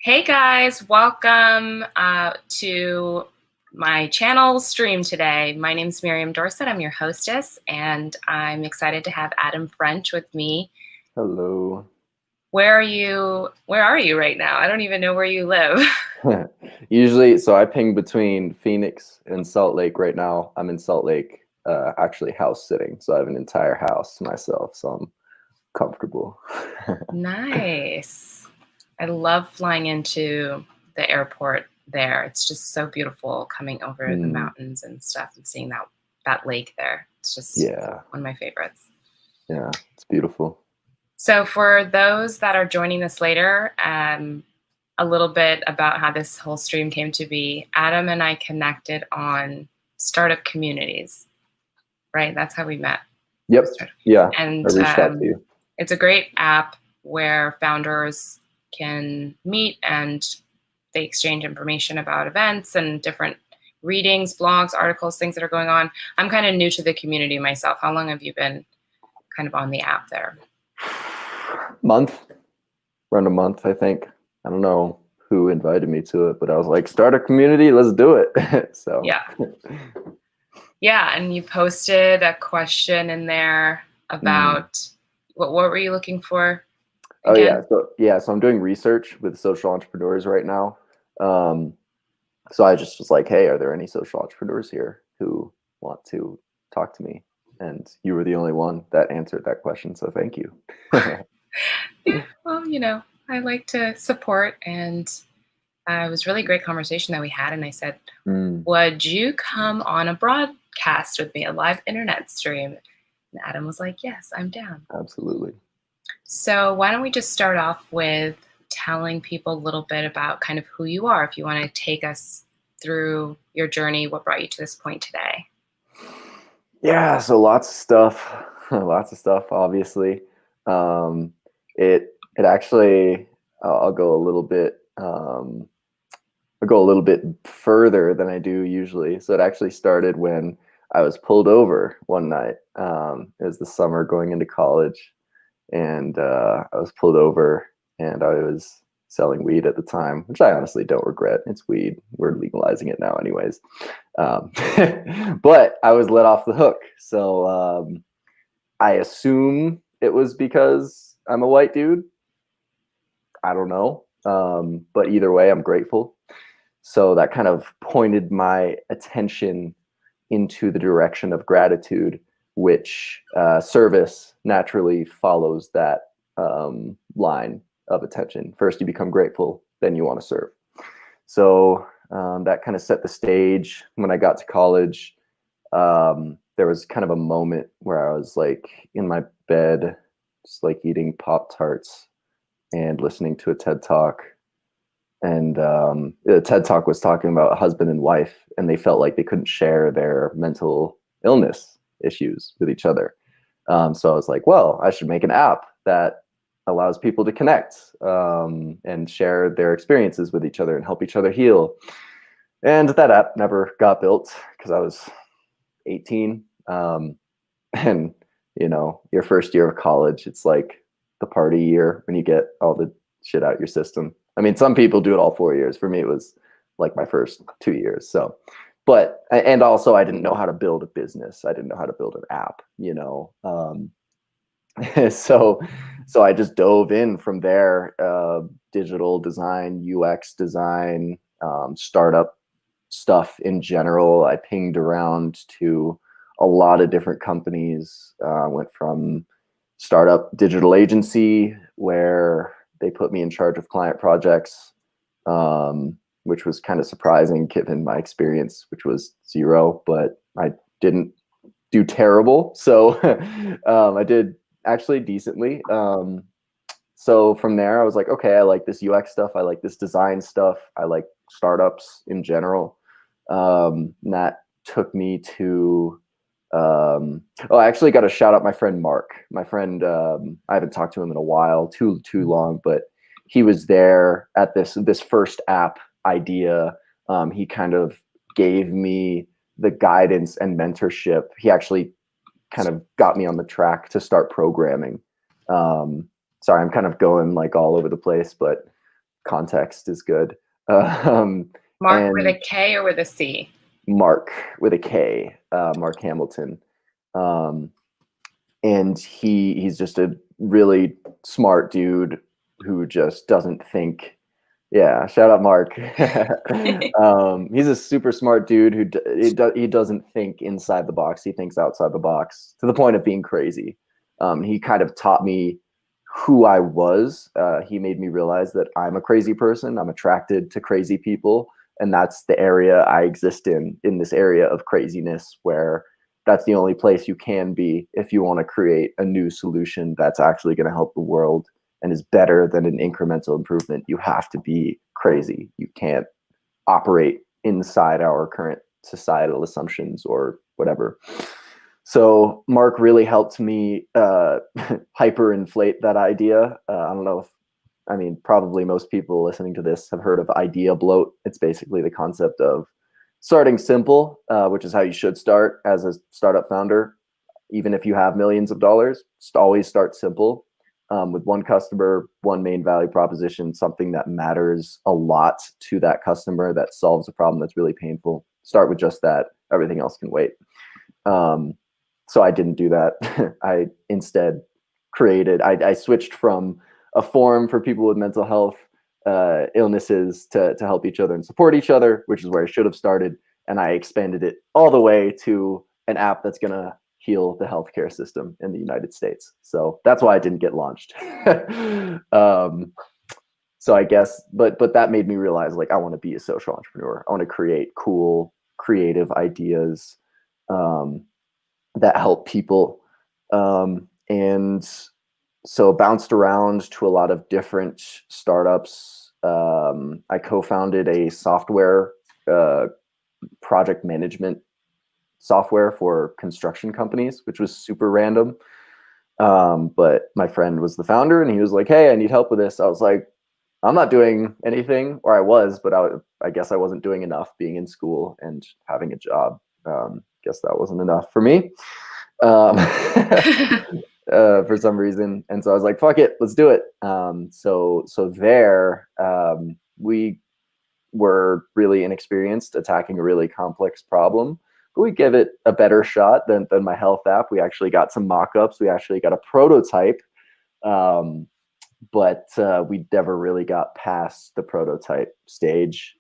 Hey guys, welcome to my channel stream today. My name is Miriam Dorsett. I'm your hostess, and I'm excited to have Adam French with me. Hello. Where are you? Where are you right now? I don't even know where you live. Usually, so I ping between Phoenix and Salt Lake right now. I'm in Salt Lake, actually house sitting. So I have an entire house to myself, so I'm comfortable. Nice. I love flying into the airport there. It's just so beautiful coming over the Mm, mountains and stuff and seeing that lake there. It's just yeah, one of my favorites. yeah, it's beautiful. So for those that are joining us later, a little bit about how this whole stream came to be. Adam and I connected on startup communities, right? That's how we met. Yep, yeah, I And reached out to you. it's a great app where founders can meet and they exchange information about events and different readings, blogs, articles, things that are going on. I'm kind of new to the community myself. How long have you been kind of on the app there? Month, around a month, I think. I don't know who invited me to it, but I was like, start a community, let's do it. So, Yeah. Yeah, and you posted a question in there mm. about what were you looking for Oh again? so I'm doing research with social entrepreneurs right now. Um, So I just was like, hey, are there any social entrepreneurs here who want to talk to me? And you were the only one that answered that question. So thank you. Yeah, well, I like to support, and it was really great conversation that we had. And I said, Mm, would you come on a broadcast with me, a live internet stream? And Adam was like, yes, I'm down. absolutely. So why don't we just start off with telling people a little bit about kind of who you are, if you want to take us through your journey, what brought you to this point today? Yeah, so lots of stuff, lots of stuff, obviously. Um, it actually, I'll go a little bit, I'll go a little bit further than I do usually. So it actually started when I was pulled over one night. It was the summer going into college, and I was pulled over, and I was selling weed at the time, which I honestly don't regret. It's weed. We're legalizing it now, anyways. Um, but I was let off the hook. So I assume it was because I'm a white dude. I don't know. But either way, I'm grateful. So that kind of pointed my attention into the direction of gratitude, which service naturally follows that line of attention. First, you become grateful, then you want to serve. So that kind of set the stage. When I got to college, there was kind of a moment where I was like in my bed, just like eating Pop Tarts and listening to a TED Talk. And the TED Talk was talking about a husband and wife, and they felt like they couldn't share their mental illness issues with each other. So I was like, well, I should make an app that allows people to connect and share their experiences with each other and help each other heal. And that app never got built because I was 18. And, your first year of college, it's like the party year when you get all the shit out your system. I mean, some people do it all 4 years. For me, it was like my first 2 years. So, and also I didn't know how to build a business. I didn't know how to build an app. so, so I just dove in from there, digital design, UX design, startup stuff in general. I pinged around to a lot of different companies. Went from startup digital agency where they put me in charge of client projects, which was kind of surprising given my experience, which was zero, but I didn't do terrible. So I did actually decently. So from there, I was like, okay, I like this UX stuff. I like this design stuff. I like startups in general. And that took me to, I actually got to shout out my friend Mark. My friend, I haven't talked to him in a while, too long, but he was there at this first app idea. He kind of gave me the guidance and mentorship. He actually kind of got me on the track to start programming. Sorry, I'm kind of going like all over the place, but context is good. Um, Mark with and a K or with a C? Mark with a K, Mark Hamilton. Um, and he's just a really smart dude who just doesn't think. Yeah, shout out Mark. He's a super smart dude who he doesn't think inside the box. He thinks outside the box to the point of being crazy. He kind of taught me who I was. He made me realize that I'm a crazy person. I'm attracted to crazy people, and that's the area I exist in this area of craziness, where that's the only place you can be if you want to create a new solution that's actually going to help the world and is better than an incremental improvement. You have to be crazy. You can't operate inside our current societal assumptions or whatever. So Mark really helped me hyperinflate that idea. I don't know if, I mean, probably most people listening to this have heard of idea bloat. It's basically the concept of starting simple, which is how you should start as a startup founder. Even if you have millions of dollars, just always start simple, with one customer, one main value proposition, something that matters a lot to that customer, that solves a problem that's really painful. Start with just that. Everything else can wait. So I didn't do that. I instead I switched from a forum for people with mental health illnesses to help each other and support each other, which is where I should have started. And I expanded it all the way to an app that's going to heal the healthcare system in the United States. So that's why I didn't get launched. So I guess, but that made me realize, like, I want to be a social entrepreneur. I want to create cool, creative ideas that help people. And so bounced around to a lot of different startups. I co-founded a software project management software for construction companies, which was super random. But my friend was the founder, and he was like, "Hey, I need help with this." I was like, "I'm not doing anything," or I was, but I guess I wasn't doing enough being in school and having a job. Guess that wasn't enough for me. Um, for some reason. And so I was like, fuck it, let's do it. So there, we were really inexperienced attacking a really complex problem, but we gave it a better shot than my health app. We actually got some mock-ups. We actually got a prototype, but we never really got past the prototype stage,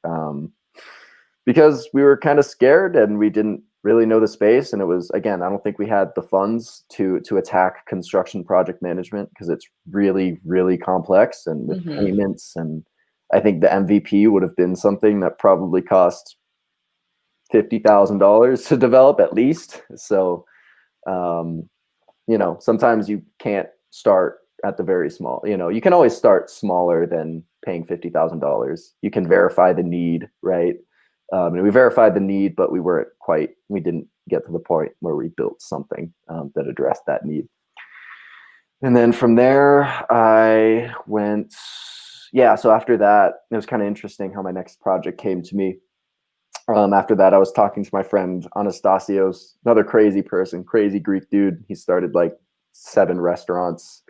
because we were kind of scared and we didn't really know the space. And it was, again, I don't think we had the funds to attack construction project management, because it's really, really complex, and with payments. And I think the MVP would have been something that probably cost $50,000 to develop at least. So, sometimes you can't start at the very small. You can always start smaller than paying $50,000. You can verify the need, right? And we verified the need, but we didn't get to the point where we built something that addressed that need. And then from there, I went, so after that, it was kind of interesting how my next project came to me. After that, I was talking to my friend Anastasios, another crazy person, crazy Greek dude. He started like 7 restaurants.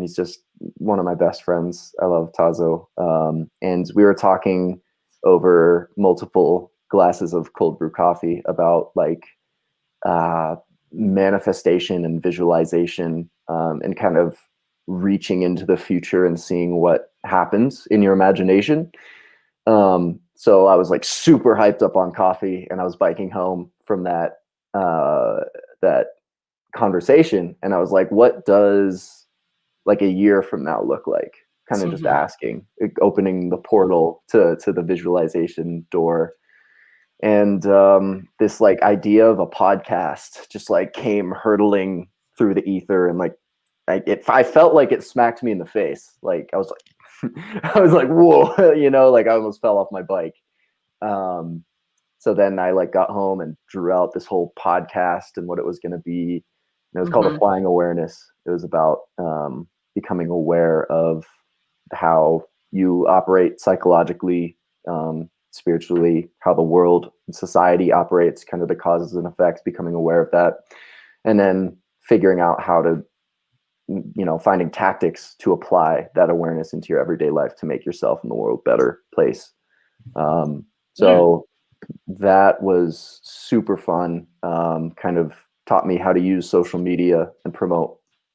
He's just one of my best friends. I love Tazo. And we were talking over multiple glasses of cold brew coffee about like manifestation and visualization, and kind of reaching into the future and seeing what happens in your imagination. So I was like super hyped up on coffee, and I was biking home from that conversation, and I was like, what does like a year from now look like? Kind of just asking, opening the portal to the visualization door. And this like idea of a podcast just like came hurtling through the ether, and like I felt like it smacked me in the face. Like I was like I was like, whoa, like I almost fell off my bike. So then I like got home and drew out this whole podcast and what it was going to be. And it was called Applying Awareness. It was about becoming aware of how you operate psychologically, spiritually, how the world and society operates, kind of the causes and effects, becoming aware of that, and then figuring out how to finding tactics to apply that awareness into your everyday life to make yourself and the world a better place. So that was super fun. Kind of taught me how to use social media and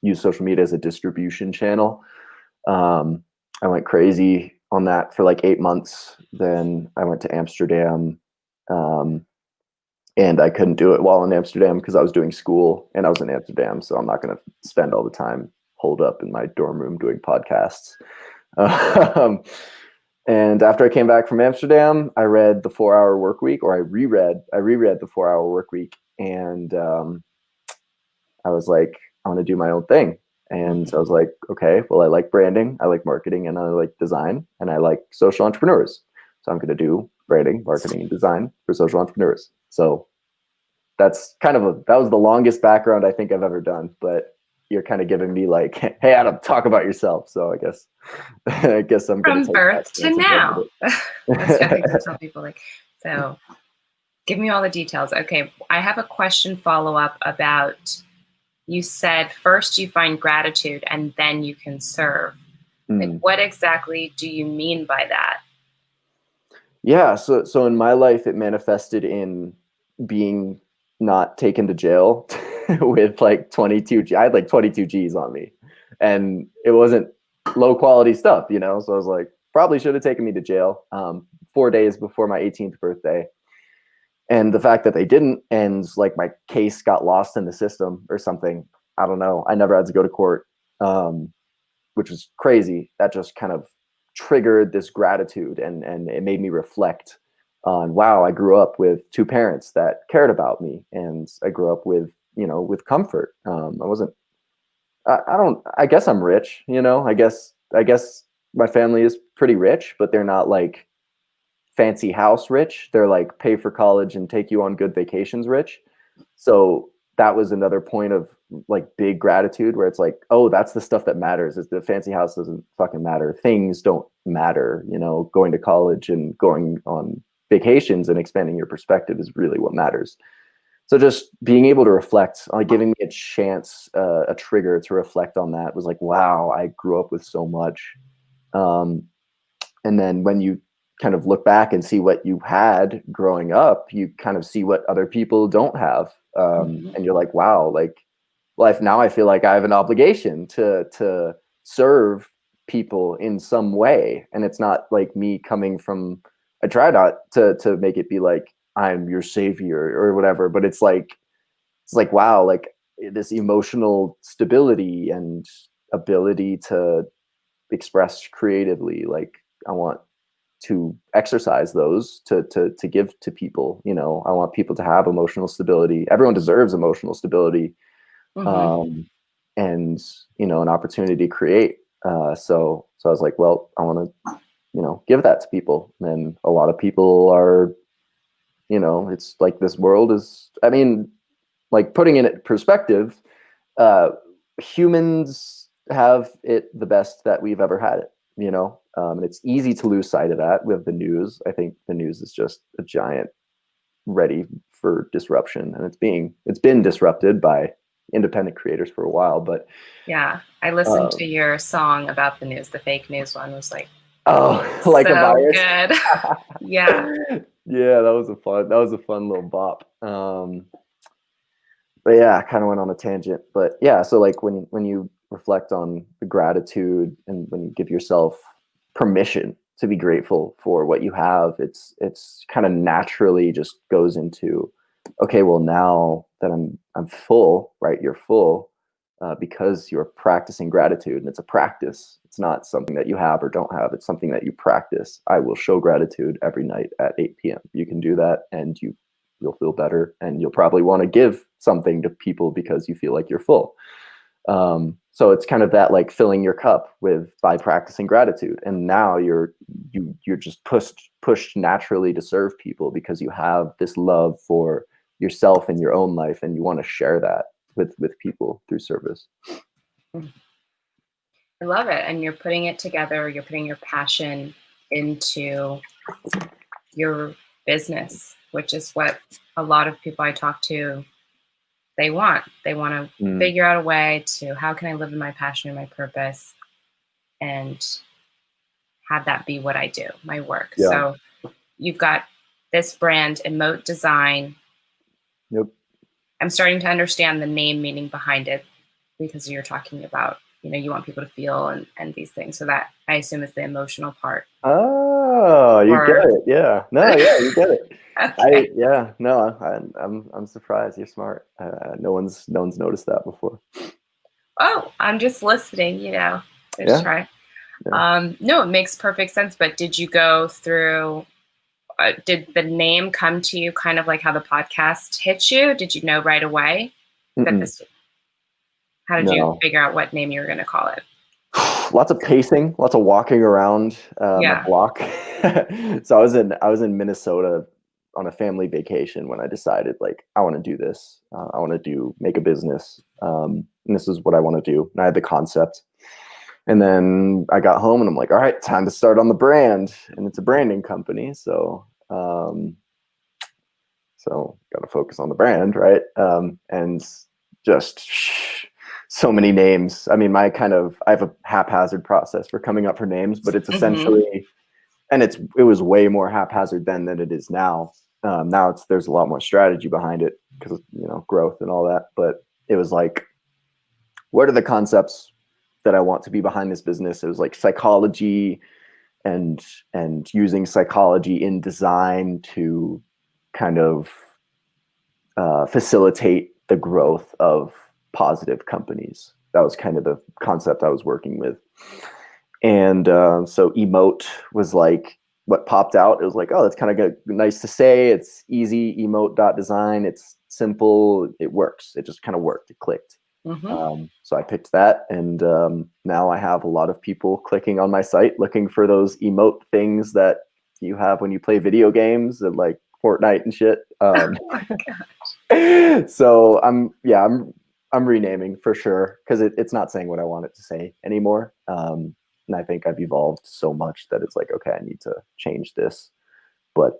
use social media as a distribution channel. I went crazy on that for like 8 months. Then I went to Amsterdam, and I couldn't do it while in Amsterdam because I was doing school and I was in Amsterdam. So I'm not going to spend all the time holed up in my dorm room doing podcasts. And after I came back from Amsterdam, I read The 4 Hour Work Week, or I reread The 4 Hour Work Week. And I was like, I want to do my own thing. And so I was like, okay, well, I like branding, I like marketing, and I like design, and I like social entrepreneurs. So I'm going to do branding, marketing, and design for social entrepreneurs. So that's kind of that was the longest background I think I've ever done, but you're kind of giving me like, hey, Adam, talk about yourself. So I guess I'm going to From take birth that to chance and run now. with That's what I like to it. tell people. Like, so give me all the details. Okay, I have a question follow-up about, you said first you find gratitude and then you can serve. Like, what exactly do you mean by that? Yeah, so in my life, it manifested in being not taken to jail with like 22 G. I had like 22 G's on me, and it wasn't low quality stuff, So I was like, probably should have taken me to jail 4 days before my 18th birthday. And the fact that they didn't, and like my case got lost in the system or something, I don't know. I never had to go to court, which was crazy. That just kind of triggered this gratitude, and it made me reflect on, wow, I grew up with two parents that cared about me, and I grew up with with comfort. I wasn't. I don't. I guess I'm rich. I guess my family is pretty rich, but they're not like fancy house rich. They're like pay for college and take you on good vacations rich. So that was another point of like big gratitude, where it's like, oh, that's the stuff that matters. Is the fancy house doesn't fucking matter. Things don't matter. Going to college and going on vacations and expanding your perspective is really what matters. So just being able to reflect, like giving me a chance, a trigger to reflect on that, was like, wow, I grew up with so much. Um, and then when you kind of look back and see what you had growing up, you kind of see what other people don't have. And you're like, wow, like life now, I feel like I have an obligation to serve people in some way. And it's not like me coming from, I try not to make it be like I'm your savior or whatever, but it's like, wow, like this emotional stability and ability to express creatively. Like I want to exercise those to give to people. I want people to have emotional stability. Everyone deserves emotional stability, and an opportunity to create. So I was like, well, I want to give that to people. And a lot of people are, it's like this world is, I mean, like putting in perspective, uh, humans have it the best that we've ever had it, and it's easy to lose sight of that with the news. I think the news is just a giant ready for disruption, and it's been disrupted by independent creators for a while. But Yeah, I listened to your song about the news. The fake news one was like, oh, like a so virus. good. Yeah. Yeah, that was a fun little bop. But yeah, I kind of went on a tangent. But yeah, so like when you reflect on the gratitude, and when you give yourself permission to be grateful for what you have, it's kind of naturally just goes into, okay, well, now that I'm full, right? You're full, because you're practicing gratitude, and it's a practice. It's not something that you have or don't have. It's something that you practice. I will show gratitude every night at 8 p.m. You can do that, and you'll feel better, and you'll probably want to give something to people because you feel like you're full. So it's kind of that, like filling your cup by practicing gratitude, and now you're just pushed naturally to serve people because you have this love for yourself and your own life, and you want to share that with people through service. I love it. And you're putting it together, you're putting your passion into your business, which is what a lot of people I talk to they want. They want to Mm, figure out a way to, how can I live in my passion and my purpose and have that be what I do, my work. yeah. So you've got this brand, Emote.design. Yep. I'm starting to understand the name meaning behind it because you're talking about, you want people to feel and these things. So that I assume is the emotional part. Oh, you get Or it. Yeah. No, yeah, you get it. okay. Yeah, no, I'm surprised. You're smart. No one's noticed that before. Oh, I'm just listening, Just Yeah. try. Yeah. No, it makes perfect sense. But did you go through? Did the name come to you kind of like how the podcast hit you? Did you know right away that Mm-mm. this? How did you No. figure out what name you were going to call it? Lots of pacing, lots of walking around my Yeah. block. So I was in Minnesota on a family vacation when I decided like I want to do this. I want to make a business, and this is what I want to do. And I had the concept, and then I got home and I'm like, all right, time to start on the brand, and it's a branding company, so got to focus on the brand, right? And just so many names. I mean, I have a haphazard process for coming up for names, but it's Mm-hmm. essentially, and it was way more haphazard then than it is now. Now there's a lot more strategy behind it because of, growth and all that. But it was like, what are the concepts that I want to be behind this business? It was like psychology and using psychology in design to kind of facilitate the growth of positive companies. That was kind of the concept I was working with. And so Emote was like what popped out. It was like, oh, that's kind of nice to say. It's easy. Emote.design. It's simple. It works. It just kind of worked. It clicked. Mm-hmm. So I picked that, and now I have a lot of people clicking on my site looking for those emote things that you have when you play video games and like Fortnite and shit. So I'm renaming for sure because it's not saying what I want it to say anymore. And I think I've evolved so much that it's like, okay, I need to change this. But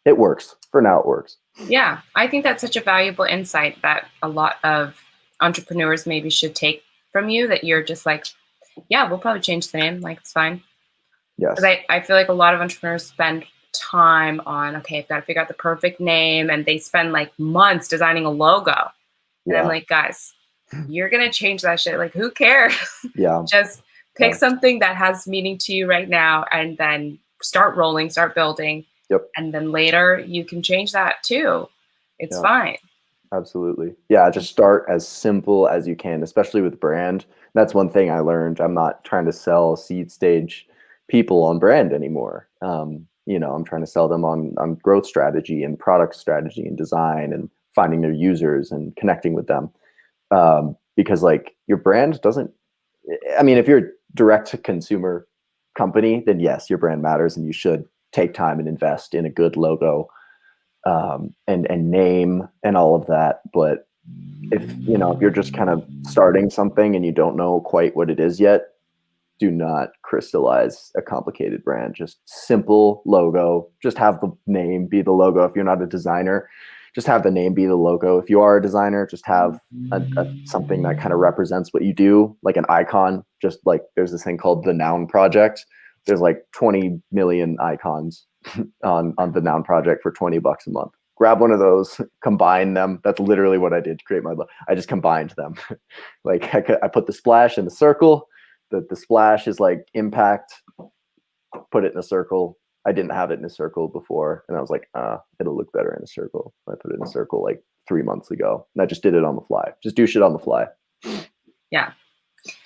it works for now. It works. Yeah, I think that's such a valuable insight that a lot of entrepreneurs maybe should take from you, that you're just like, yeah, we'll probably change the name. Like, it's fine. Because Yes. I feel like a lot of entrepreneurs spend time on, okay, I've got to figure out the perfect name. And they spend like months designing a logo. And I'm Yeah. like, guys, you're going to change that shit. Like, who cares? Yeah. Just pick Yeah. something that has meaning to you right now and then start rolling, start building. Yep. And then later you can change that too. It's Yeah. fine. Absolutely. Yeah, just start as simple as you can, especially with brand. That's one thing I learned. I'm not trying to sell seed stage people on brand anymore. I'm trying to sell them on growth strategy and product strategy and design and finding their users and connecting with them. Because like your brand doesn't, I mean, if you're a direct to consumer company, then yes, your brand matters and you should take time and invest in a good logo, and name and all of that. But if you're just kind of starting something and you don't know quite what it is yet, do not crystallize a complicated brand. Just simple logo. Just have the name be the logo. If you're not a designer, just have the name be the logo. If you are a designer, just have something that kind of represents what you do, like an icon. Just like there's this thing called the Noun Project. There's like 20 million icons on the Noun Project for $20 a month. Grab one of those, combine them. That's literally what I did to create my logo. I just combined them. Like I put the splash in the circle. The splash is like impact. Put it in a circle. I didn't have it in a circle before, and I was like, it'll look better in a circle. I put it in a circle like 3 months ago, and I just did it on the fly. Just do shit on the fly. Yeah.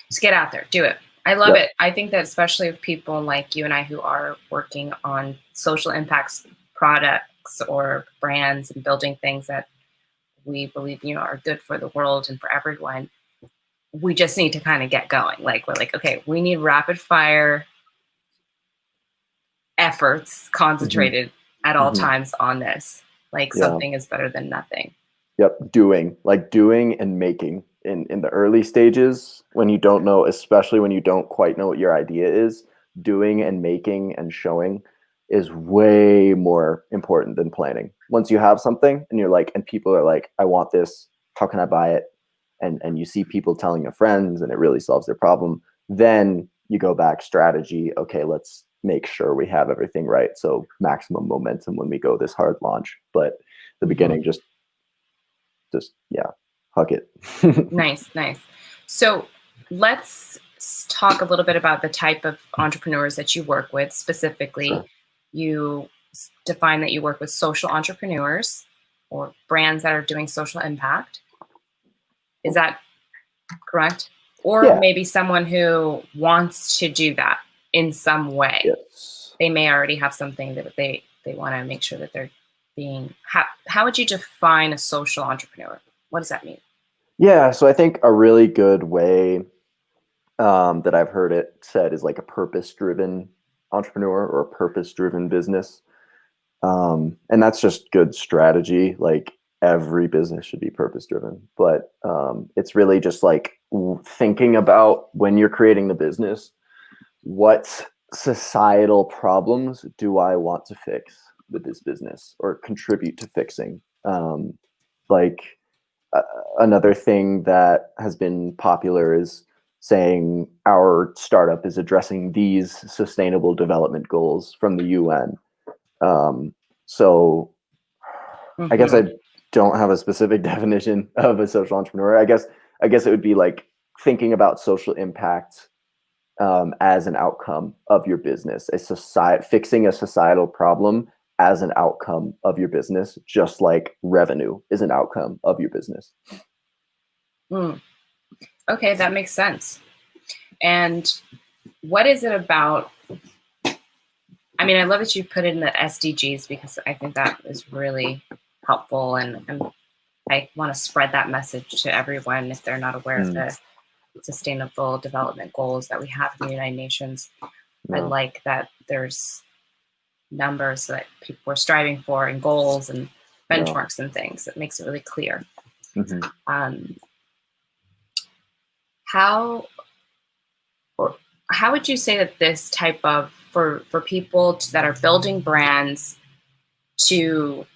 Just get out there, do it. I love Yep. it. I think that especially with people like you and I who are working on social impacts products or brands and building things that we believe, are good for the world and for everyone, we just need to kind of get going. Like, we're like, okay, we need rapid fire efforts Mm-hmm. concentrated at all Mm-hmm. times on this. Like, Yeah. something is better than nothing. Yep. Doing and making in the early stages when you don't know, especially when you don't quite know what your idea is, doing and making and showing is way more important than planning. Once you have something and you're like, and people are like, I want this, how can I buy it? And you see people telling their friends and it really solves their problem. Then you go back strategy. Okay, let's make sure we have everything right. So maximum momentum when we go this hard launch. But the beginning, just yeah, huck it. Nice, nice. So let's talk a little bit about the type of entrepreneurs that you work with specifically. Sure. You define that you work with social entrepreneurs or brands that are doing social impact. Is that correct? Or Yeah. maybe someone who wants to do that in some way. Yes. They may already have something that they want to make sure that they're being. How would you define a social entrepreneur? What does that mean? Yeah. So I think a really good way that I've heard it said is like a purpose-driven entrepreneur or a purpose-driven business. And that's just good strategy. Like every business should be purpose-driven, but it's really just like thinking about when you're creating the business, what societal problems do I want to fix with this business or contribute to fixing? Like another thing that has been popular is saying our startup is addressing these sustainable development goals from the UN. So I guess I don't have a specific definition of a social entrepreneur. I guess it would be like thinking about social impact as an outcome of your business, fixing a societal problem as an outcome of your business, just like revenue is an outcome of your business. Okay, that makes sense. And what is it about? I mean, I love that you put it in the SDGs because I think that is really helpful, and I want to spread that message to everyone if they're not aware of the sustainable development goals that we have in the United Nations. I like that there's numbers that people are striving for and goals and benchmarks and things. It makes it really clear. How would you say that this type of for people that are building brands to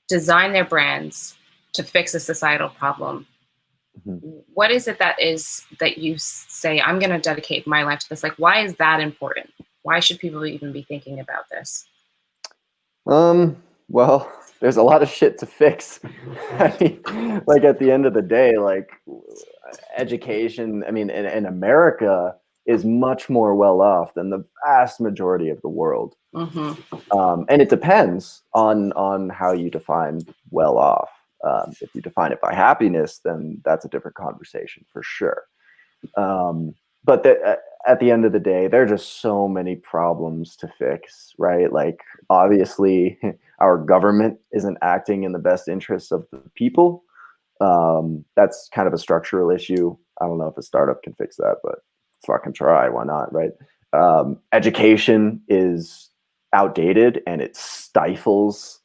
design their brands to fix a societal problem, what is it that you say, I'm going to dedicate my life to this? Like, why is that important? Why should people even be thinking about this? Well, there's a lot of shit to fix. I mean, like at the end of the day, like education, I mean, in America is much more well off than the vast majority of the world. And it depends on how you define well off. If you define it by happiness, then that's a different conversation for sure. But at the end of the day, there are just so many problems to fix, right? Like, obviously, our government isn't acting in the best interests of the people. That's kind of a structural issue. I don't know if a startup can fix that, but fucking try. Why not, right? Education is outdated and it stifles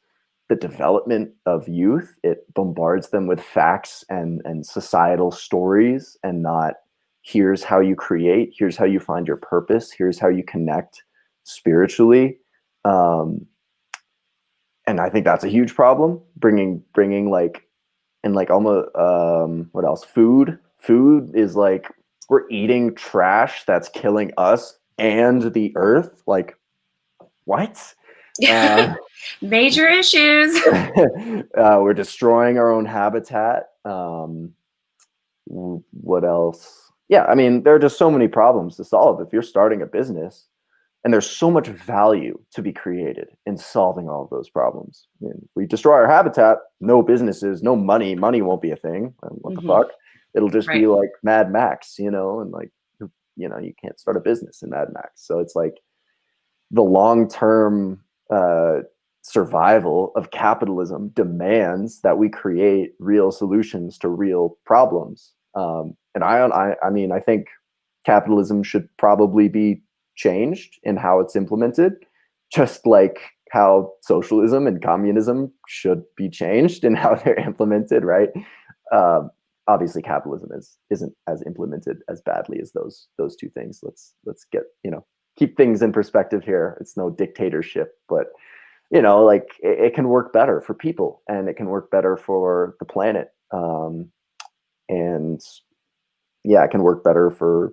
the development of youth. It bombards them with facts and societal stories and not here's how you create, here's how you find your purpose, here's how you connect spiritually. And I think that's a huge problem. Bringing like, and like almost what else? Food is like we're eating trash that's killing us and the earth. Like, what? Major issues. We're destroying our own habitat. What else? Yeah, I mean, there are just so many problems to solve if you're starting a business, and there's so much value to be created in solving all of those problems. I mean, we destroy our habitat, no businesses, no money. Money won't be a thing. What the fuck? It'll just be like Mad Max, and like, you can't start a business in Mad Max. So it's like the long-term survival of capitalism demands that we create real solutions to real problems. And I mean, I think capitalism should probably be changed in how it's implemented, just like how socialism and communism should be changed in how they're implemented, right? Obviously, capitalism isn't as implemented as badly as those two things. Let's get keep things in perspective here. It's no dictatorship, but like it can work better for people and it can work better for the planet. And yeah, it can work better for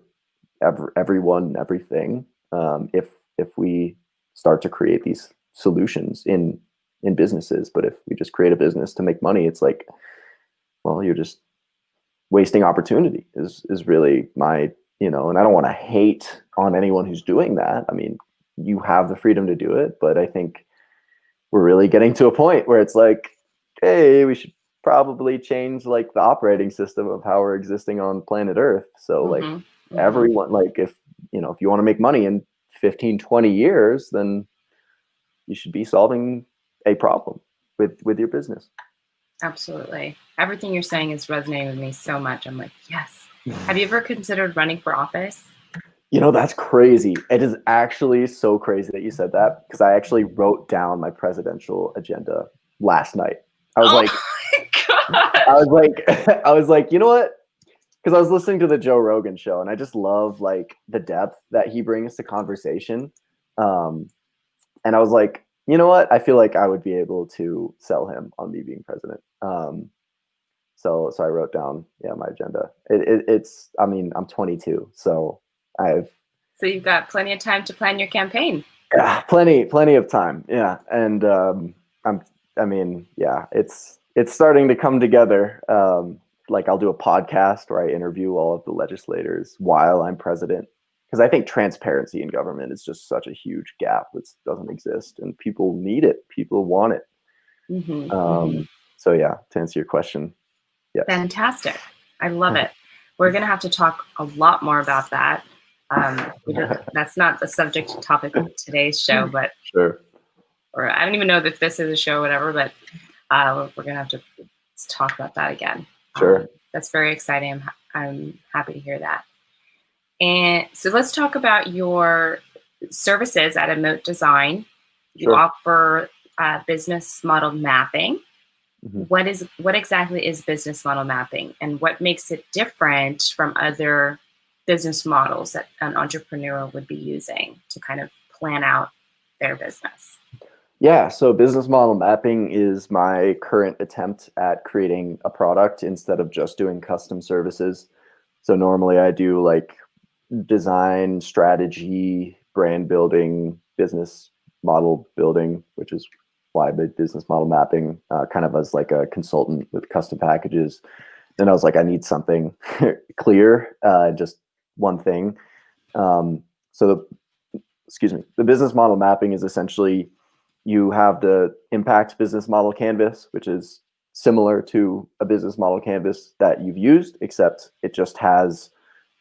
everyone, everything, if we start to create these solutions in businesses. But if we just create a business to make money, it's like, well, you're just wasting opportunity is really my, and I don't want to hate on anyone who's doing that. I mean, you have the freedom to do it, but I think we're really getting to a point where it's like, hey, we should probably change like the operating system of how we're existing on planet Earth. So like everyone, like if you want to make money in 15, 20 years, then you should be solving a problem with your business. Absolutely. Everything you're saying is resonating with me so much. I'm like, yes. Have you ever considered running for office? That's crazy. It is actually so crazy that you said that, because I actually wrote down my presidential agenda last night. I was like, I was like, you know what? Because I was listening to the Joe Rogan show, and I just love like the depth that he brings to conversation. And I was like, you know what? I feel like I would be able to sell him on me being president. So I wrote down, my agenda. It's, I mean, I'm 22, so So you've got plenty of time to plan your campaign. Yeah, plenty of time. Yeah, and it's starting to come together. Like I'll do a podcast where I interview all of the legislators while I'm president, because I think transparency in government is just such a huge gap that doesn't exist, and people need it. People want it. So yeah, to answer your question, yes. Fantastic. I love it. We're going to have to talk a lot more about that. That's not the subject topic of today's show, but sure. Or I don't even know that this is a show or whatever, but we're going to have to talk about that again. Sure. That's very exciting. I'm happy to hear that. And so let's talk about your services at Emote.design. You offer business model mapping. What exactly is business model mapping, and what makes it different from other business models that an entrepreneur would be using to kind of plan out their business? Yeah, so business model mapping is my current attempt at creating a product instead of just doing custom services. So normally I do like design, strategy, brand building, business model building, which is why I made business model mapping, kind of as like a consultant with custom packages. Then I was like, I need something clear, just one thing. So the business model mapping is essentially, you have the impact business model canvas, which is similar to a business model canvas that you've used, except it just has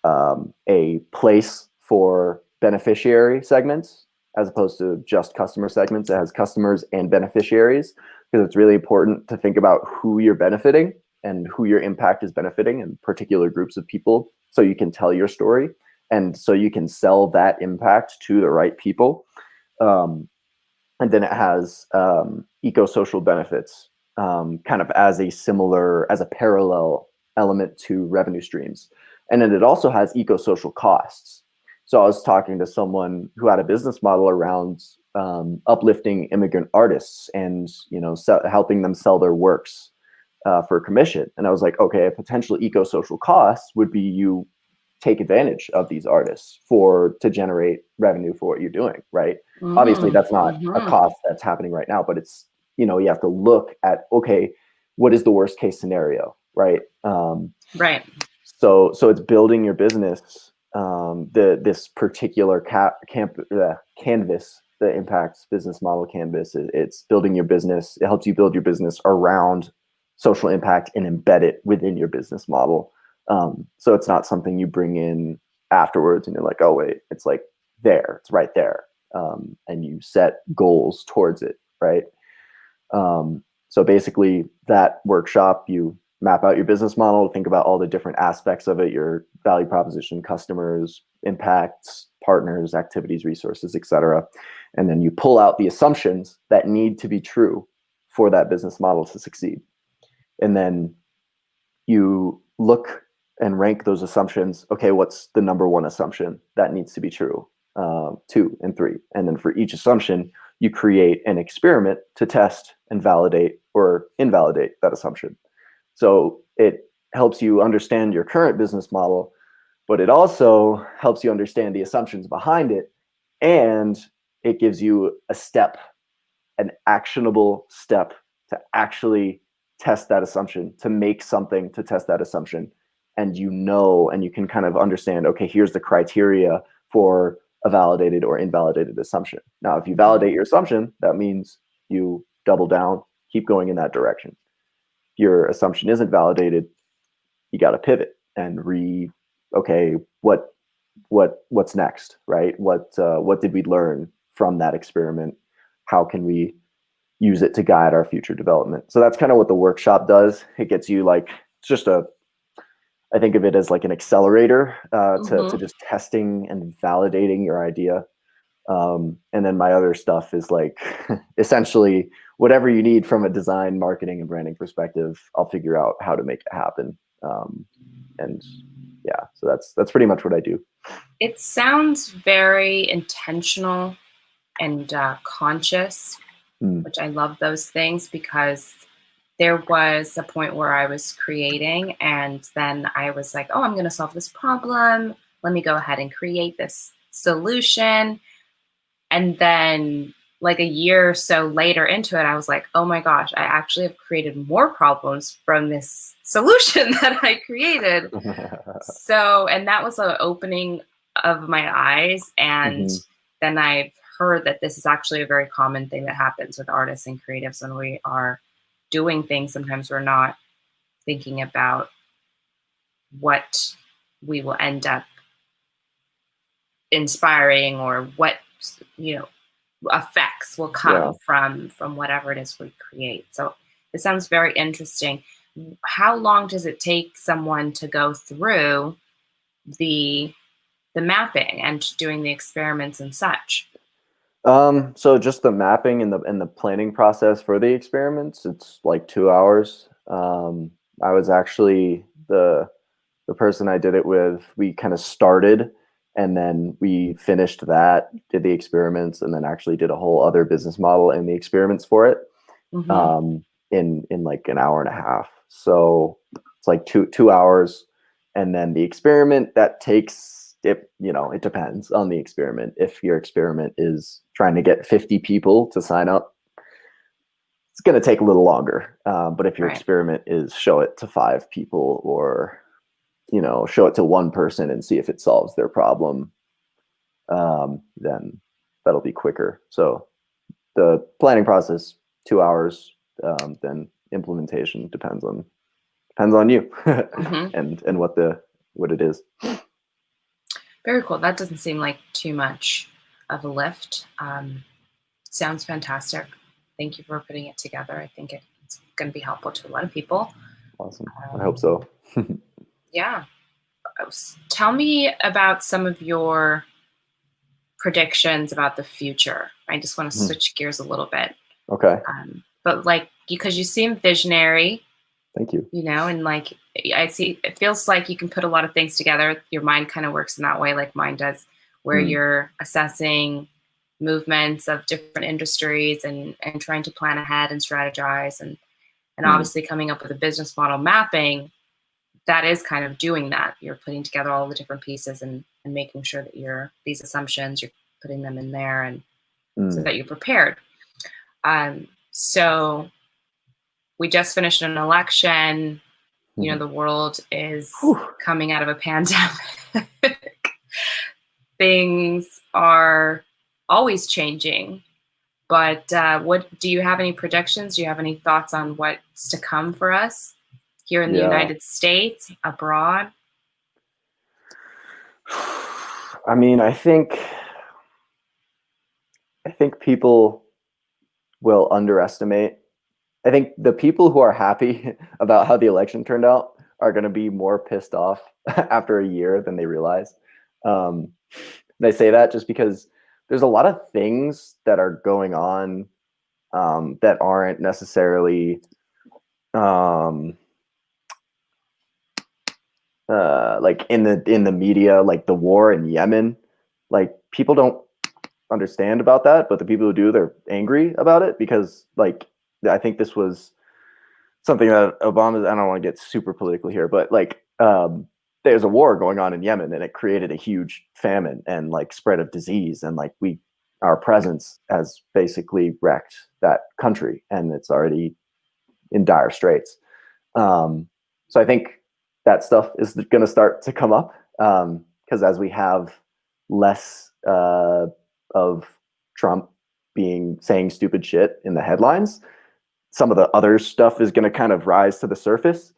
a place for beneficiary segments as opposed to just customer segments. It has customers and beneficiaries, because it's really important to think about who you're benefiting and who your impact is benefiting, and particular groups of people, so you can tell your story and so you can sell that impact to the right people. And then it has eco-social benefits, kind of as a parallel element to revenue streams. And then it also has eco-social costs. So I was talking to someone who had a business model around uplifting immigrant artists and helping them sell their works for commission. And I was like, okay, a potential eco-social cost would be you take advantage of these artists to generate revenue for what you're doing, right? Obviously, that's not a cost that's happening right now, but it's, you have to look at, okay, what is the worst case scenario, right? Right. So it's building your business, this particular canvas, the impact business model canvas. It's building your business. It helps you build your business around social impact and embed it within your business model. So it's not something you bring in afterwards and you're like, oh wait, it's like it's right there. And you set goals towards it, right? So basically that workshop, you map out your business model, think about all the different aspects of it, your value proposition, customers, impacts, partners, activities, resources, etc. And then you pull out the assumptions that need to be true for that business model to succeed. And then you look and rank those assumptions. Okay, what's the number one assumption that needs to be true? 2 and 3. And then for each assumption, you create an experiment to test and validate or invalidate that assumption. So it helps you understand your current business model, but it also helps you understand the assumptions behind it, and it gives you a step, an actionable step to actually test that assumption, to make something to test that assumption. And and you can kind of understand, okay, here's the criteria for a validated or invalidated assumption. Now, if you validate your assumption, that means you double down, keep going in that direction. If your assumption isn't validated, you got to pivot and okay, what's next, right? What did we learn from that experiment? How can we use it to guide our future development? So that's kind of what the workshop does. It gets you like, it's just I think of it as like an accelerator to just testing and validating your idea. And then my other stuff is like essentially whatever you need from a design, marketing, and branding perspective, I'll figure out how to make it happen. And yeah, so that's pretty much what I do. It sounds very intentional and conscious, which I love those things, because there was a point where I was creating and then I was like, oh, I'm going to solve this problem. Let me go ahead and create this solution. And then like a year or so later into it, I was like, oh my gosh, I actually have created more problems from this solution that I created. So, and that was an opening of my eyes. And then I've heard that this is actually a very common thing that happens with artists and creatives when we are doing things. Sometimes we're not thinking about what we will end up inspiring or what, effects will come from whatever it is we create. So it sounds very interesting. How long does it take someone to go through the mapping and doing the experiments and such? So just the mapping and the planning process for the experiments, it's like 2 hours. I was actually the person I did it with. We kind of started and then we finished that, did the experiments, and then actually did a whole other business model and the experiments for it in like an hour and a half. So it's like two hours, and then the experiment that takes it. It depends on the experiment. If your experiment is trying to get 50 people to sign up, it's going to take a little longer. But if your experiment is show it to 5 people, or show it to one person and see if it solves their problem, then that'll be quicker. So the planning process, 2 hours, then implementation depends on you and what it is. Very cool. That doesn't seem like too much of a lift. Sounds fantastic. Thank you for putting it together. I think it's going to be helpful to a lot of people. Awesome. I hope so. Yeah. Tell me about some of your predictions about the future. I just want to switch gears a little bit. Okay. But like, because you seem visionary. Thank you. And like, I see, it feels like you can put a lot of things together. Your mind kind of works in that way, like mine does, where you're assessing movements of different industries and trying to plan ahead and strategize and obviously coming up with a business model mapping. That is kind of doing that. You're putting together all the different pieces and making sure that these assumptions, you're putting them in there and so that you're prepared. So we just finished an election. The world is coming out of a pandemic. Things are always changing. But what do you have any predictions? Do you have any thoughts on what's to come for us here in the United States, abroad? I mean, I think people will underestimate. I think the people who are happy about how the election turned out are going to be more pissed off after a year than they realize. They say that just because there's a lot of things that are going on that aren't necessarily like in the media, like the war in Yemen. Like, people don't understand about that, but the people who do, they're angry about it because, like, I think this was something that Obama, I don't want to get super political here, but like there's a war going on in Yemen, and it created a huge famine and like spread of disease, and like our presence has basically wrecked that country, and it's already in dire straits. So I think that stuff is going to start to come up because as we have less of Trump saying stupid shit in the headlines, some of the other stuff is going to kind of rise to the surface.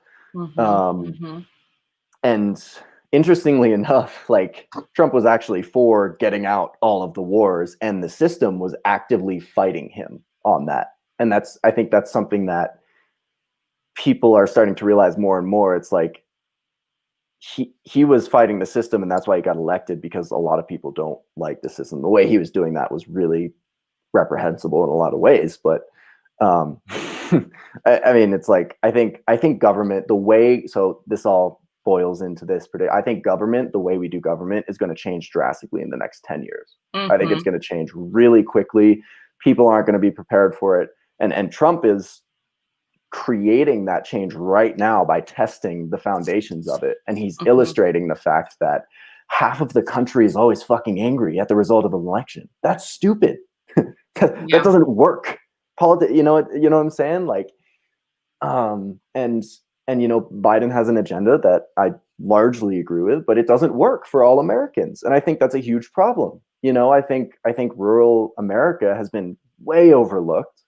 And interestingly enough, like Trump was actually for getting out all of the wars, and the system was actively fighting him on that. And I think that's something that people are starting to realize more and more. It's like he was fighting the system, and that's why he got elected, because a lot of people don't like the system. The way he was doing that was really reprehensible in a lot of ways. But I mean, it's like I think government, the way, so this all boils into this. I think government, the way we do government, is going to change drastically in the next 10 years. I think it's going to change really quickly. People aren't going to be prepared for it, and Trump is creating that change right now by testing the foundations of it. And he's illustrating the fact that half of the country is always fucking angry at the result of an election. That's stupid. That doesn't work. You know what I'm saying? Like, and Biden has an agenda that I largely agree with, but it doesn't work for all Americans. And I think that's a huge problem. I think rural America has been way overlooked.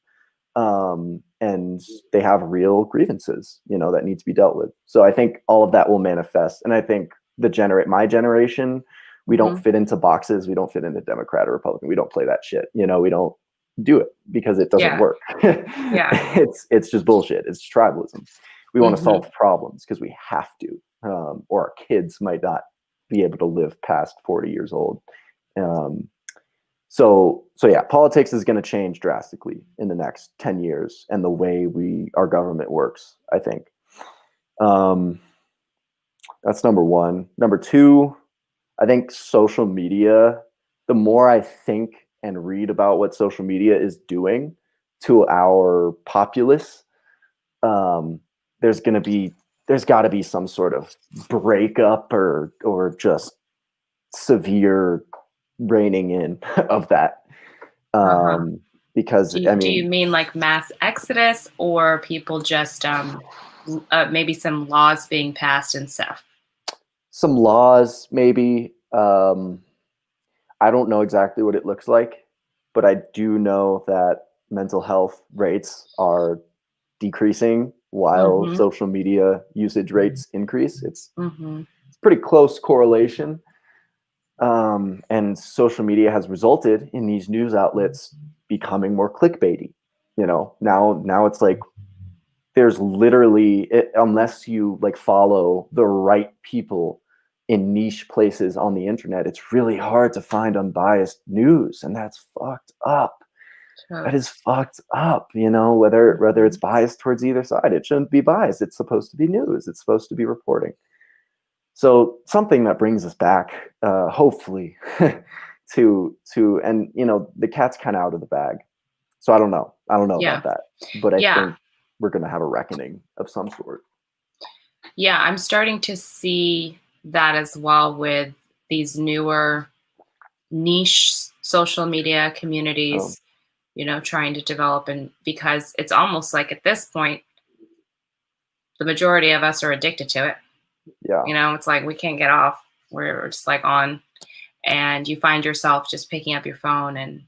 And they have real grievances, that need to be dealt with. So I think all of that will manifest. And I think my generation, we don't fit into boxes. We don't fit into Democrat or Republican. We don't play that shit. We don't do it because it doesn't work. It's just bullshit. It's tribalism. We want to solve problems because we have to, or our kids might not be able to live past 40 years old. So yeah, politics is going to change drastically in the next 10 years, and the way our government works, I think. That's number one. Number two, I think social media, the more I think and read about what social media is doing to our populace, there's got to be some sort of breakup or just severe reining in of that. Because do you mean like mass exodus, or people just maybe some laws being passed and stuff? Some laws, maybe. I don't know exactly what it looks like, but I do know that mental health rates are decreasing while social media usage rates increase. It's pretty close correlation. And social media has resulted in these news outlets becoming more clickbaity. Now it's like there's literally, unless you like follow the right people in niche places on the internet, it's really hard to find unbiased news, and that's fucked up. Sure. That is fucked up. Whether it's biased towards either side, it shouldn't be biased. It's supposed to be news. It's supposed to be reporting. So something that brings us back, hopefully, to and the cat's kind of out of the bag. So I don't know about that, but I think we're going to have a reckoning of some sort. Yeah, I'm starting to see that as well with these newer niche social media communities, trying to develop, and because it's almost like at this point, the majority of us are addicted to it. Yeah. It's like we can't get off. We're just like on, and you find yourself just picking up your phone and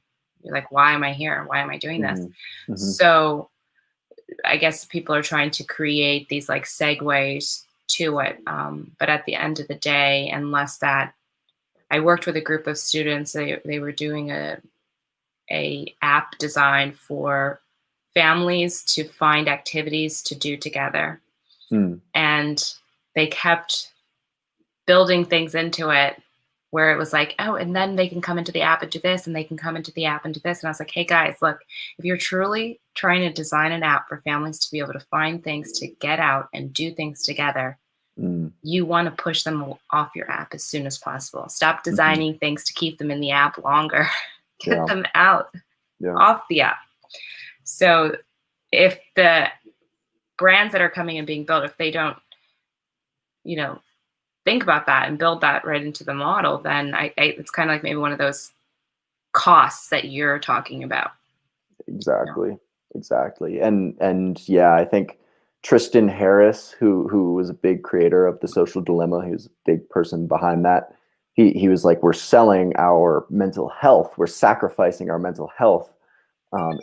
you're like, why am I here? Why am I doing this? So I guess people are trying to create these like segues to it. But at the end of the day, unless that, I worked with a group of students, they were doing a app design for families to find activities to do together. And they kept building things into it where it was like, oh, and then they can come into the app and do this, and they can come into the app and do this. And I was like, hey guys, look, if you're truly trying to design an app for families to be able to find things to get out and do things together, you want to push them off your app as soon as possible. Stop designing things to keep them in the app longer. Get them out off the app. So if the brands that are coming and being built, if they don't, think about that and build that right into the model, then it's kind of like maybe one of those costs that you're talking about. Exactly. And yeah, I think Tristan Harris, who was a big creator of The Social Dilemma, who's a big person behind that, he was like, we're selling our mental health, we're sacrificing our mental health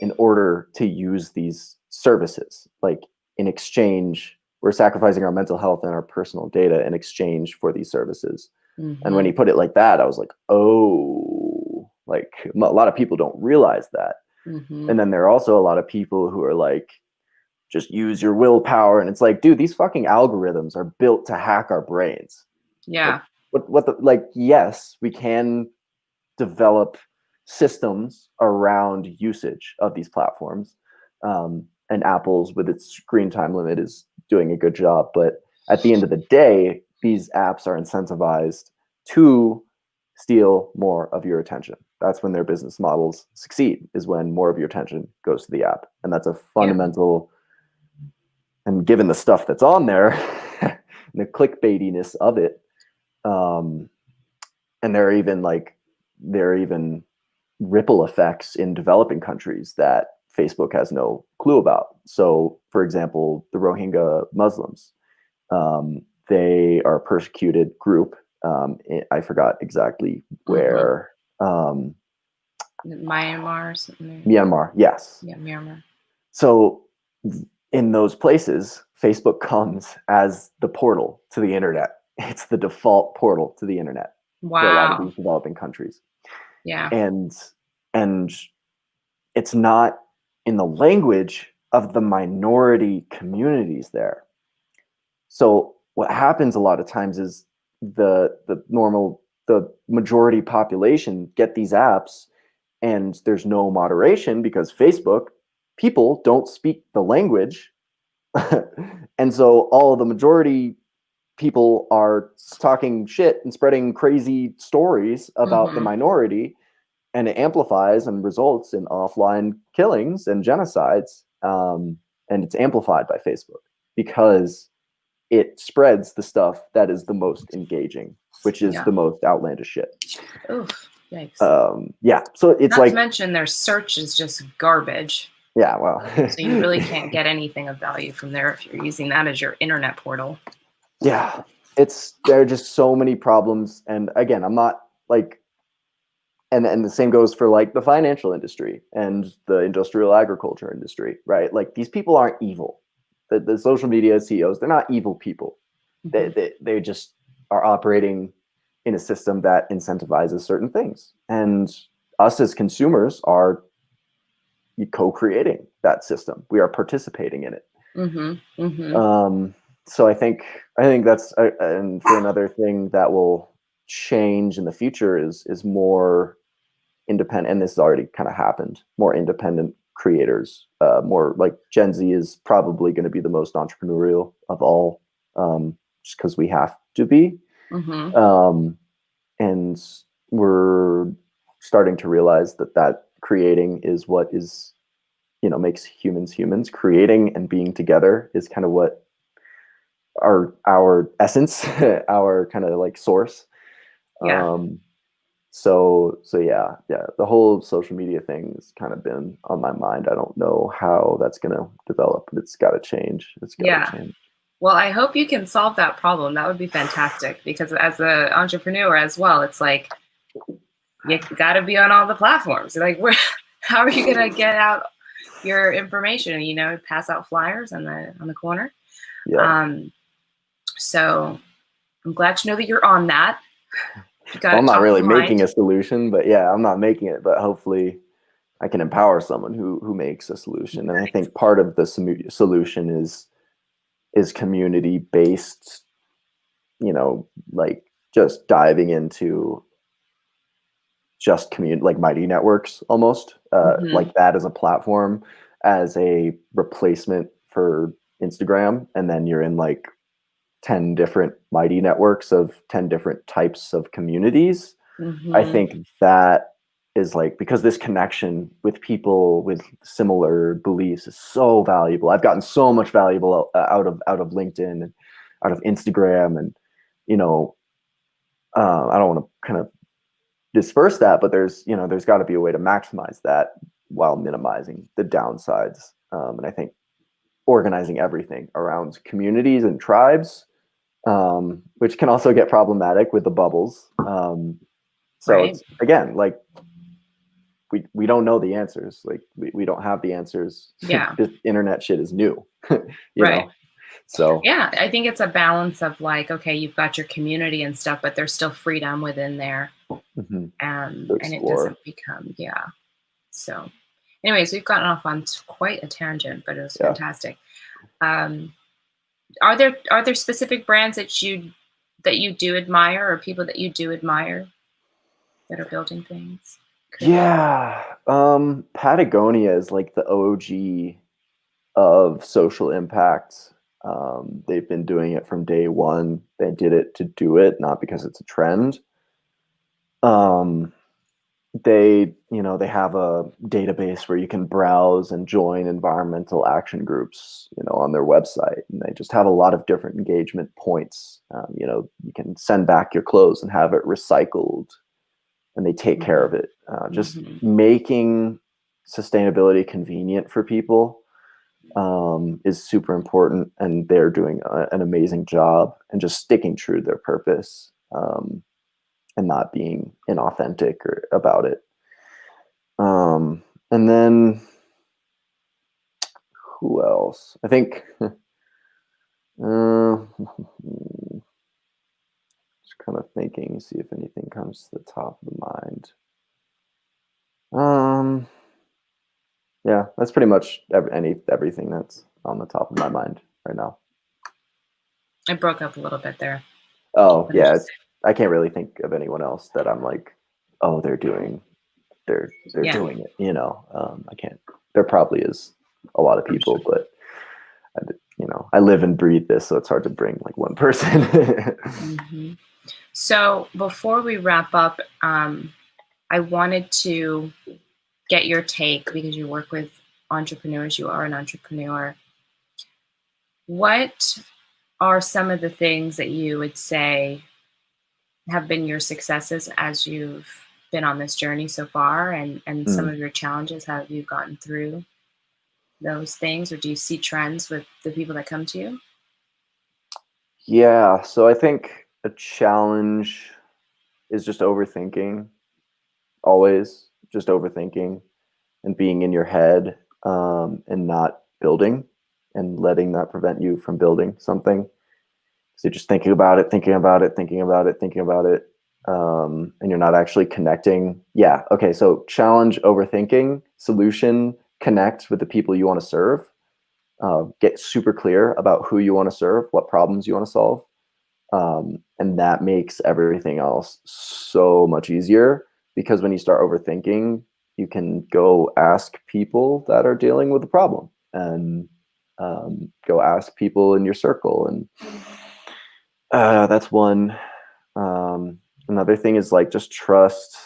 in order to use these services. Like in exchange, we're sacrificing our mental health and our personal data in exchange for these services. And when he put it like that, I was like, oh, like a lot of people don't realize that. And then there are also a lot of people who are like, just use your willpower. And it's like, dude, these fucking algorithms are built to hack our brains. Yeah. Like, what the, like, yes, we can develop systems around usage of these platforms. And Apple's, with its screen time limit, is doing a good job. But at the end of the day, these apps are incentivized to steal more of your attention. That's when their business models succeed, is when more of your attention goes to the app. And that's a fundamental, and given the stuff that's on there, the clickbaitiness of it, and there are even ripple effects in developing countries that Facebook has no clue about. So, for example, the Rohingya Muslims, they are a persecuted group. I forgot exactly where. Myanmar or something. Myanmar, yes. Yeah, Myanmar. So in those places, Facebook comes as the portal to the internet. It's the default portal to the internet for a lot of these developing countries. Yeah. And it's not in the language of the minority communities there. So what happens a lot of times is the majority population get these apps, and there's no moderation because Facebook people don't speak the language. And so all of the majority people are talking shit and spreading crazy stories about the minority, and it amplifies and results in offline killings and genocides. And it's amplified by Facebook because it spreads the stuff that is the most engaging, which is the most outlandish shit. Oof, yikes. Yeah, so it's not to mention their search is just garbage. Yeah, well. So you really can't get anything of value from there if you're using that as your internet portal. Yeah, there are just so many problems. And again, I'm not like, and the same goes for like the financial industry and the industrial agriculture industry, right? Like these people aren't evil. The social media CEOs, they're not evil people. They just are operating in a system that incentivizes certain things. And us as consumers are co-creating that system. We are participating in it. So I think that's and for another thing that will change in the future is more independent, and this has already kind of happened, more independent creators. More like Gen Z is probably going to be the most entrepreneurial of all, just because we have to be. And we're starting to realize that creating is what is, makes humans. Creating and being together is kind of what our essence, our kind of like source. So yeah, the whole social media thing has kind of been on my mind. I don't know how that's going to develop, but it's got to change. Change. Well, I hope you can solve that problem. That would be fantastic, because as an entrepreneur as well, it's like you got to be on all the platforms. Like, how are you going to get out your information? Pass out flyers on the corner. Yeah. So I'm glad to know that you're on that. I'm not really making a solution, but yeah, I'm not making it, but hopefully I can empower someone who makes a solution. And I think part of the solution is community based, like just diving into just community, like Mighty Networks almost, like that as a platform, as a replacement for Instagram. And then you're in like 10 different Mighty Networks of 10 different types of communities. I think that is like, because this connection with people with similar beliefs is so valuable. I've gotten so much valuable out of LinkedIn and out of Instagram, and you know, I don't want to kind of disperse that, but there's got to be a way to maximize that while minimizing the downsides. And I think organizing everything around communities and tribes, which can also get problematic with the bubbles. So Right. it's, again, like, we don't know the answers. Like we don't have the answers. Yeah. This internet shit is new, you Right. know? So Yeah. I think it's a balance of like, okay, you've got your community and stuff, but there's still freedom within there. to And it explore. doesn't become, yeah. So, anyways, we've gotten off on quite a tangent, but it was Yeah. fantastic. Um, are there specific brands that you do admire, or people that you do admire that are building things? Creating. Yeah. Patagonia is like the OG of social impact. They've been doing it from day one. They did it to do it, not because it's a trend. Um, they have a database where you can browse and join environmental action groups, on their website, and they just have a lot of different engagement points. You can send back your clothes and have it recycled, and they take care of Mhm. it. Just Mhm. making sustainability convenient for people is super important, and they're doing an amazing job and just sticking true to their purpose, and not being inauthentic or about it. And then who else? I think just kind of thinking, see if anything comes to the top of the mind. Yeah, that's pretty much everything that's on the top of my mind right now. I broke up a little bit there. Oh What did yeah, you say? I can't really think of anyone else that I'm like, oh, they're Yeah. doing it. I can't. There probably is a lot of I'm sure. people, but I live and breathe this, so it's hard to bring like one person. Mhm. So before we wrap up, I wanted to get your take because you work with entrepreneurs. You are an entrepreneur. What are some of the things that you would say have been your successes as you've been on this journey so far, and some Mm. of your challenges? How have you gotten through those things, or do you see trends with the people that come to you? Yeah, so I think a challenge is just overthinking, always just overthinking and being in your head, and not building, and letting that prevent you from building something. So you're just thinking about it, thinking about it, thinking about it, thinking about it, and you're not actually connecting. Yeah, okay, so challenge, overthinking, solution, connect with the people you want to serve. Get super clear about who you want to serve, what problems you want to solve. And that makes everything else so much easier, because when you start overthinking, you can go ask people that are dealing with the problem, and go ask people in your circle. And that's one. Another thing is like, just trust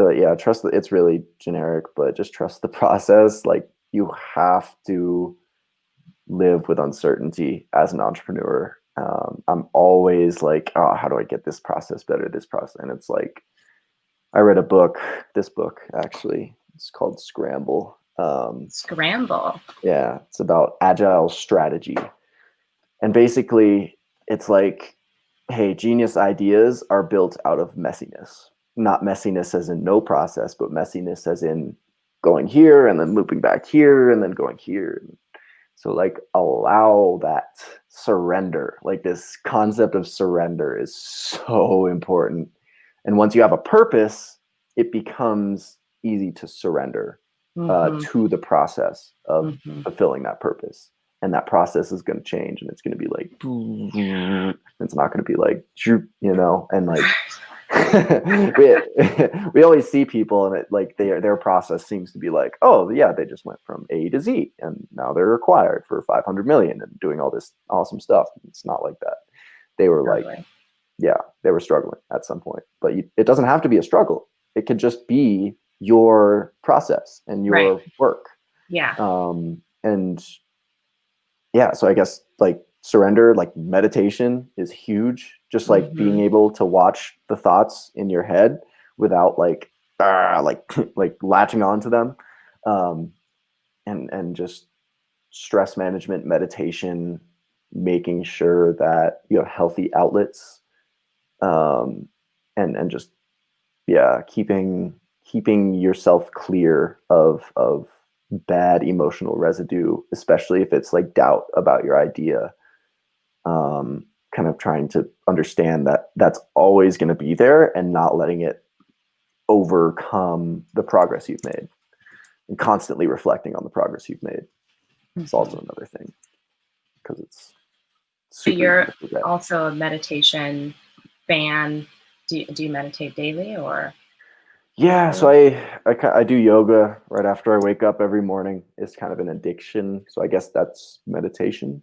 it's really generic, but just trust the process. Like, you have to live with uncertainty as an entrepreneur. I'm always like, oh, how do I get this process better? This process. And it's like, I read this book actually, it's called Scramble. Scramble. Yeah, it's about agile strategy. And basically, it's like, hey, genius ideas are built out of messiness. Not messiness as in no process, but messiness as in going here and then looping back here and then going here. So like, allow that surrender. Like, this concept of surrender is so important. And once you have a purpose, it becomes easy to surrender Mm-hmm. to the process of Mm-hmm. fulfilling that purpose. And that process is going to change, and it's going to be like, it's not going to be like, and like, we, we always see people, and it like their process seems to be like, oh yeah, they just went from A to Z, and now they're required for 500 million and doing all this awesome stuff. It's not like that. They were like, Totally. yeah, they were struggling at some point, but it doesn't have to be a struggle. it could just be your process and Right. your work. Yeah. And yeah, so I guess like surrender, like meditation is huge. Just like being able to watch the thoughts in your head without like like latching onto them. And just stress management, meditation, making sure that you have healthy outlets, and just yeah, keeping yourself clear of bad emotional residue, especially if it's like doubt about your idea. Kind of trying to understand that that's always going to be there and not letting it overcome the progress you've made, and constantly reflecting on the progress you've made. It's also another thing, because it's So super easy you're to forget. also a meditation fan. Do you meditate daily or? Yeah, so I do yoga right after I wake up every morning. It's kind of an addiction, so I guess that's meditation.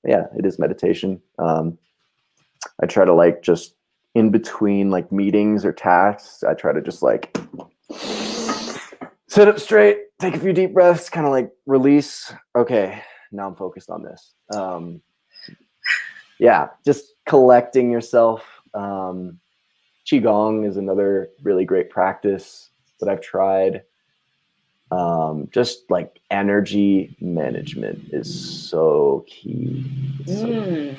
Yeah, it is meditation. I try to like just in between like meetings or tasks, I try to just like sit up straight, take a few deep breaths, kind of like release. Okay, now I'm focused on this. Yeah, just collecting yourself. Qigong is another really great practice that I've tried. Just like energy management is so key. It's so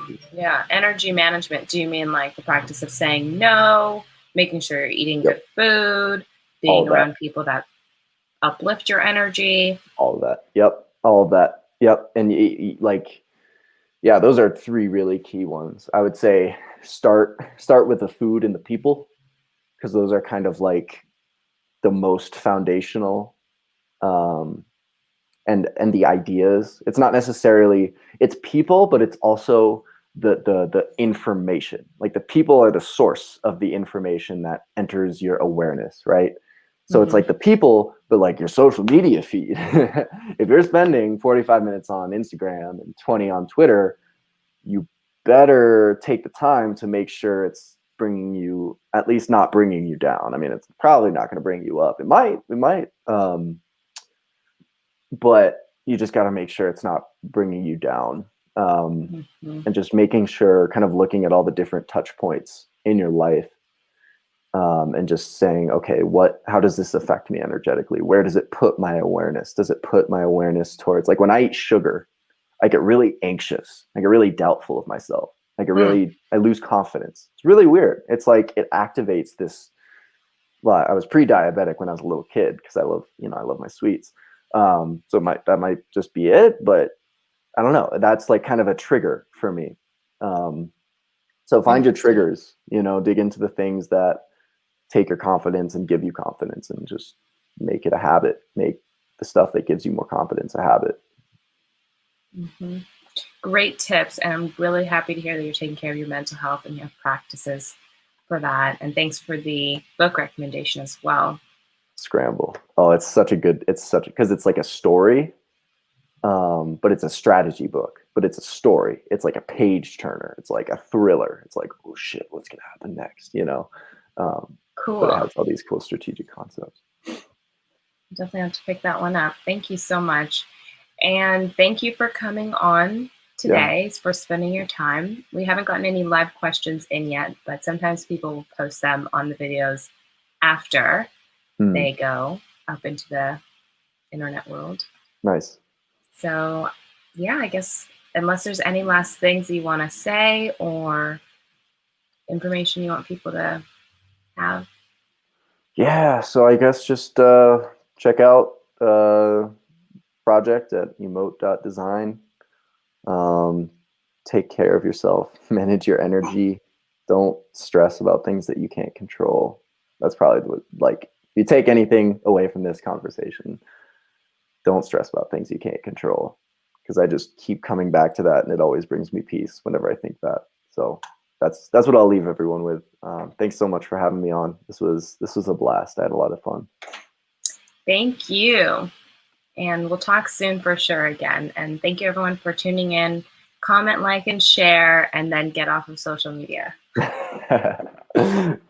key. Yeah, energy management. Do you mean like the practice of saying no, making sure you're eating good Yep, food, all being of that. around people that uplift your energy? All of that. Yep, all of that. Yep, and like, yeah, those are three really key ones. I would say start with the food and the people, because those are kind of like the most foundational. Um, and the ideas. It's not necessarily it's people, but it's also the information. Like the people are the source of the information that enters your awareness, right? So it's like the people, but like your social media feed. If you're spending 45 minutes on Instagram and 20 on Twitter, you better take the time to make sure it's bringing you, at least not bringing you down. I mean, it's probably not going to bring you up. It might, but you just got to make sure it's not bringing you down. And just making sure, kind of looking at all the different touch points in your life, and just saying, okay, how does this affect me energetically? Where does it put my awareness? Does it put my awareness towards, like when I eat sugar, I get really anxious. I get really doubtful of myself. I lose confidence. It's really weird. It's like it activates this. Well, I was pre-diabetic when I was a little kid because I love my sweets. So that might just be it, but I don't know. That's like kind of a trigger for me. So find your Interesting. triggers, dig into the things that take your confidence and give you confidence, and just make it a habit. Make the stuff that gives you more confidence a habit. Great tips. And I'm really happy to hear that you're taking care of your mental health and you have practices for that. And thanks for the book recommendation as well. Scramble. Oh, because it's like a story, but it's a strategy book, but it's a story. It's like a page turner. It's like a thriller. It's like, oh shit, what's gonna happen next? But it Cool. has all these cool strategic concepts. Definitely have to pick that one up. Thank you so much. And thank you for coming on Yeah. today, for spending your time. We haven't gotten any live questions in yet, but sometimes people will post them on the videos after Hmm. they go up into the internet world. Nice. So, yeah, I guess unless there's any last things you want to say or information you want people to have. Yeah. So I guess just check out project at Emote.design. Um, take care of yourself. Manage your energy. Don't stress about things that you can't control. That's probably like, if you take anything away from this conversation, don't stress about things you can't control, because I just keep coming back to that, and it always brings me peace whenever I think that. So that's what I'll leave everyone with. Thanks so much for having me on. This was a blast. I had a lot of fun. Thank you. And we'll talk soon for sure again. And thank you everyone for tuning in. Comment, like, and share, and then get off of social media. Yep.